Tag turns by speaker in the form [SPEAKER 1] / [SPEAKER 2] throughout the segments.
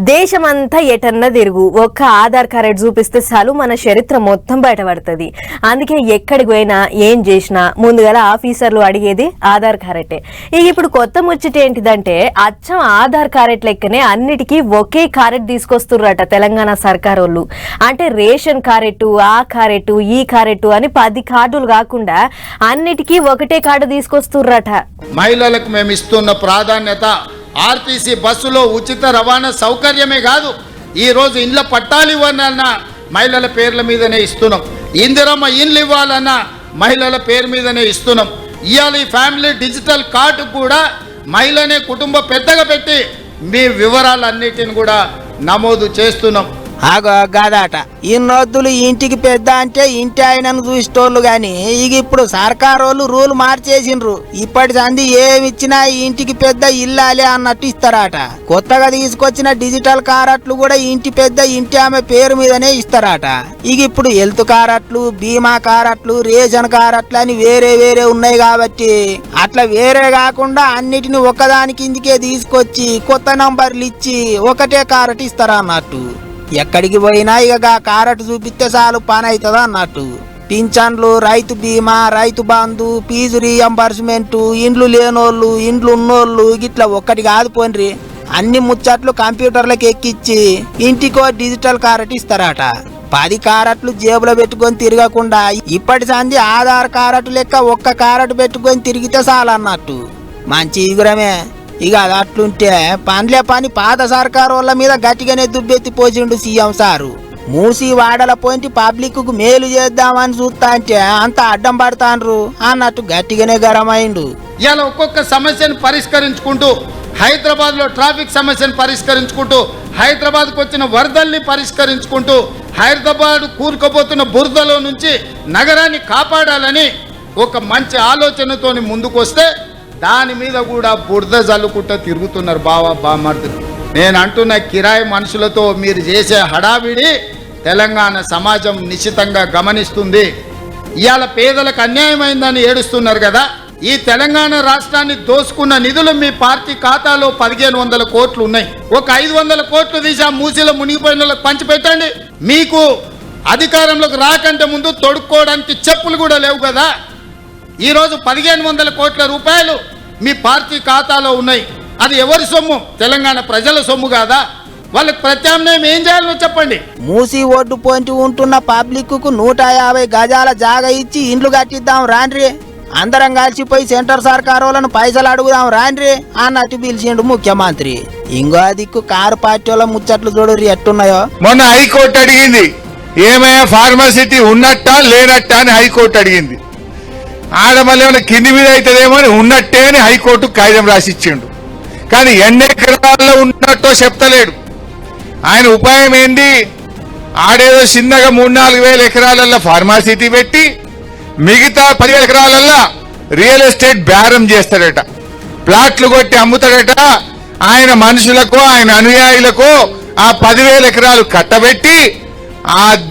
[SPEAKER 1] దేశమంతా ఎటన్నా తిరుగు ఒక్క ఆధార్ కార్డు చూపిస్తే చాలు మన చరిత్ర మొత్తం బయటపడుతుంది. అందుకే ఎక్కడికి పోయినా ఏం చేసినా ముందుగా ఆఫీసర్లు అడిగేది ఆధార్ కార్డే. ఇప్పుడు కొత్త ముచ్చట ఏంటిదంటే అచ్చం ఆధార్ కార్డు లెక్కనే అన్నిటికీ ఒకే కార్డు తీసుకొస్తుర్రట తెలంగాణ సర్కార్ వాళ్ళు. అంటే రేషన్ కార్డు, ఆ కార్డు, ఈ కార్డు అని 10 కార్డులు కాకుండా అన్నిటికీ ఒకటే కార్డు తీసుకొస్తుర్రట.
[SPEAKER 2] మహిళలకు మేము ఇస్తున్న ప్రాధాన్యత ఆర్టీసీ బస్సులో ఉచిత రవాణా సౌకర్యమే కాదు, ఈరోజు ఇండ్ల పట్టాలు ఇవ్వాలన్నా మహిళల పేర్ల మీదనే ఇస్తున్నాం. ఇందిరమ్మ ఇండ్లు ఇవ్వాలన్నా మహిళల పేరు మీదనే ఇస్తున్నాం. ఇవాళ ఈ ఫ్యామిలీ డిజిటల్ కార్డు కూడా మహిళనే కుటుంబ పెద్దగా పెట్టి మీ వివరాలన్నిటిని కూడా నమోదు చేస్తున్నాం.
[SPEAKER 3] గదాట ఇన్నొద్దులు ఇంటికి పెద్ద అంటే ఇంటి ఆయనను చూసేటోళ్ళు గాని ఇప్పుడు సర్కారోళ్ళు రూల్ మార్చేసిండ్రు. ఇప్పటి సంది ఏమిచ్చినా ఇంటికి పెద్ద ఇల్లాలే అన్నట్టు ఇస్తారట. కొత్తగా తీసుకొచ్చిన డిజిటల్ కారట్లు కూడా ఇంటి పెద్ద ఇంటి ఆమె పేరు మీదనే ఇస్తారట. ఇప్పుడు హెల్త్ కారట్లు, బీమా కారట్లు, రేషన్ కారట్లు అని వేరే వేరే ఉన్నాయి కాబట్టి అట్లా వేరే కాకుండా అన్నిటిని ఒకదాని కిందికే తీసుకొచ్చి కొత్త నంబర్లు ఇచ్చి ఒకటే కారట్ ఇస్తారా అన్నట్టు. ఎక్కడికి పోయినా ఇక కారట్ చూపిస్తే చాలు పని అవుతుంది అన్నట్టు. పింఛన్లు, రైతు బీమా, రైతు బంధు, ఫీజు రీఎంబర్స్మెంట్, ఇండ్లు లేనోళ్ళు, ఇండ్లు ఉన్నోళ్ళు గిట్లా ఒక్కటి కాదు పోన్రి అన్ని ముచ్చట్లు కంప్యూటర్లకు ఎక్కిచ్చి ఇంటికో డిజిటల్ కారట్ ఇస్తారట. 10 కారట్లు జేబులో పెట్టుకొని తిరగకుండా ఇప్పటి సంది ఆధార్ కారట్ లెక్క ఒక్క కారట్ పెట్టుకొని తిరిగితే చాలన్నట్టు. మంచి ఈగురమే. అది అట్లుంటే పనిలే పని పాత సర్కారు వాళ్ళ మీద గట్టిగానే దుబ్బెత్తి పోసిండు సీఎం సారు. మూసి వాడల పోయింటి పబ్లిక్ కు మేలు చేద్దామని చూస్తా అంటే అంత అడ్డం పడతాండ్రు అన్నట్టు గట్టిగానే గరమైండు.
[SPEAKER 2] ఇలా ఒక్కొక్క సమస్యను పరిష్కరించుకుంటూ హైదరాబాద్ లో ట్రాఫిక్ సమస్యను పరిష్కరించుకుంటూ హైదరాబాద్కు వచ్చిన వరదల్ని పరిష్కరించుకుంటూ హైదరాబాద్ కూరుకుపోతున్న బురదలో నుంచి నగరాన్ని కాపాడాలని ఒక మంచి ఆలోచనతోని ముందుకొస్తే దాని మీద కూడా బురద జల్లుకుంటూ తిరుగుతున్నారు బామర్దులు. నేను అంటున్న కిరాయి మనుషులతో మీరు చేసే హడావిడి తెలంగాణ సమాజం నిశ్చితంగా గమనిస్తుంది. ఇవాళ పేదలకు అన్యాయమైందని ఏడుస్తున్నారు కదా. ఈ తెలంగాణ రాష్ట్రాన్ని దోసుకున్న నిధులు మీ పార్టీ ఖాతాలో 1500 కోట్లు ఉన్నాయి. ఒక 500 కోట్లు తీసి ఆ మూసీలో మునిగిపోయిన వాళ్ళకి పంచిపెట్టండి. మీకు అధికారంలోకి రాకంటే ముందు తొడుక్కోవడానికి చెప్పులు కూడా లేవు కదా. ఈరోజు 1500 కోట్ల రూపాయలు మీ పార్టీ ఖాతాలో ఉన్నాయి. అది ఎవరి సొమ్ము? తెలంగాణ ప్రజల సొమ్ము కాదా? వాళ్ళకి ప్రత్యామ్నాయం ఏం చేయాలో చెప్పండి.
[SPEAKER 3] మూసి ఒడ్డు పోంటి ఉంటున్న పబ్లిక్ కు 150 గజాల జాగా ఇచ్చి ఇండ్లు కట్టిద్దాం రాండ్రి, అందరం కలిసిపోయి సెంటర్ సర్కారోళ్ళను పైసలు అడుగుదాం రాండ్రి అన్నట్టు పిలిచిండు ముఖ్యమంత్రి. ఇంకో దిక్కు కారు పార్టీ వాళ్ళ ముచ్చట్లు చూడరు ఎట్టున్నాయో.
[SPEAKER 4] మొన్న హైకోర్టు అడిగింది, ఏమైనా ఫార్మాసిటీ ఉన్నట్టా లేనట్టా అని హైకోర్టు అడిగింది. ఆడమల్లి ఏమైనా కింది మీద అవుతుందేమో అని ఉన్నట్టే అని హైకోర్టు కాగితం రాసిచ్చిండు. కానీ ఎన్ని ఎకరాల్లో ఉన్నట్టో చెప్తలేడు. ఆయన ఉపాయం ఏంది? ఆడేదో చిన్నగా 3-4 వేల ఎకరాలల్లో ఫార్మాసిటీ పెట్టి మిగతా 10,000 ఎకరాలల్లో రియల్ ఎస్టేట్ బేరం చేస్తాడట, ప్లాట్లు కొట్టి అమ్ముతాడట. ఆయన మనుషులకు, ఆయన అనుయాయులకు ఆ 10,000 ఎకరాలు కట్టబెట్టి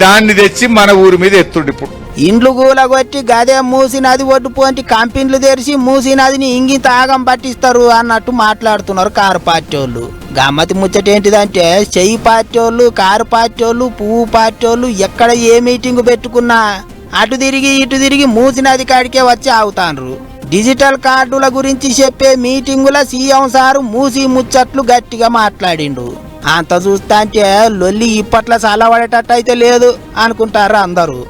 [SPEAKER 4] దాన్ని తెచ్చి మన ఊరి మీద ఎత్తుడు. ఇప్పుడు
[SPEAKER 3] ఇండ్లు గూలగొట్టి గదే మూసి నది ఒడ్డు పోంటి కంపెనీలు తెరిచి మూసి నదిని ఇంగిత ఆగం పట్టిస్తారు అన్నట్టు మాట్లాడుతున్నారు కారు పార్టీ వాళ్ళు. గమ్మతి ముచ్చట ఏంటిదంటే చెయ్యి పార్టీ వాళ్ళు, కారు పార్టీ వాళ్ళు, పువ్వు పార్టీ వాళ్ళు ఎక్కడ ఏ మీటింగ్ పెట్టుకున్నా అటు తిరిగి ఇటు తిరిగి మూసి నది కాడికే వచ్చి ఆగుతాండ్రు. డిజిటల్ కార్డుల గురించి చెప్పే మీటింగుల సీఎం సారు మూసి ముచ్చట్లు గట్టిగా మాట్లాడిండు. అంత చూస్తా అంటే లొల్లి ఇప్పట్లో చల్లబడేటట్టు అయితే లేదు అనుకుంటారు అందరూ.